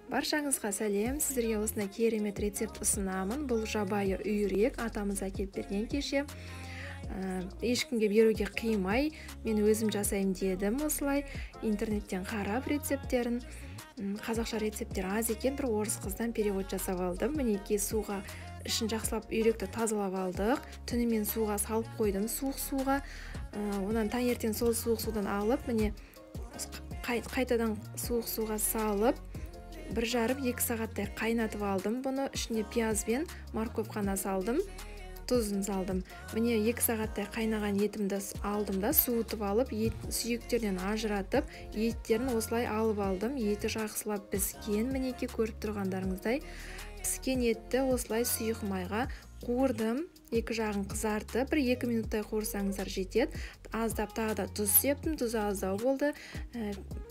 Баршаңызға сәлем, сіздерге осындай керемет рецепт ұсынамын. Бұл жабайы үйрек атамыз әкеліп берген кеше. Ешкімге беруге қимай, мен өзім жасаймын дедім осылай. Интернеттен қарап рецепттерін. Қазақша рецепттер аз екен, бір орыс қыздан перевод жасап алдым. Мінекей суға ішін жақсылап үйректі тазалап алдық. Түнімен суға салып қойдым, суық суға. Онан таңертең сол суық судан алып, міне қайтадан суық суға салып, 1,5-2 сағаттай қайнатып алдым. Бұны ішіне пияз бен морковь қана салдым, тұзын салдым. Міне 2 сағаттай қайнаған етімді алдым да суытып алып, сүйектерден ажыратып, еттерін осылай алып алдым. Еті жақсылап піскен, мінекей көріп тұрғандарыңыздай. Піскен етті осылай сұйық майға қуырдым. Екі жағын қызартып, 1-2 минуттай қуырсаңыздар жетеді. Аздап тағы да тұз септім, тұзы аздау болды.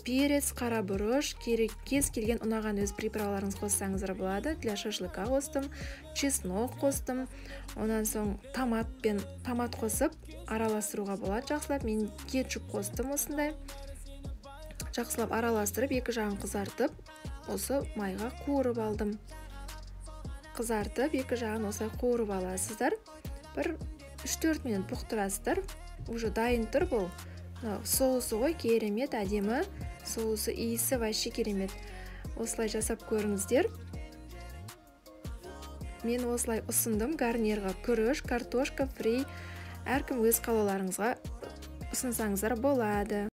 Перец, қара бұрыш, кез келген ұнаған өз приправаларыңыз қоссаңыздар болады. Для шашлыка қостым, чеснок қостым. Онан соң томат қосып араластыруға болады. Жақсылап мен кетчуп қостым осындай. Жақсылап араластырып, екі жағын қызартып, осы майға қуырып алдым. Қызартып, екі жағын осылай қуырып аласыздар. Бір 3-4 минут бұқтырасыздар. Уже дайын тұр бұл. Соусы ғой керемет, әдемі. Соусы иісі вообще керемет. Осылай жасап көріңіздер. Мен осылай ұсындым. Гарнирға күріш, картошка, фри. Әркім өз қалауларыңызға ұсынсаңыздар болады.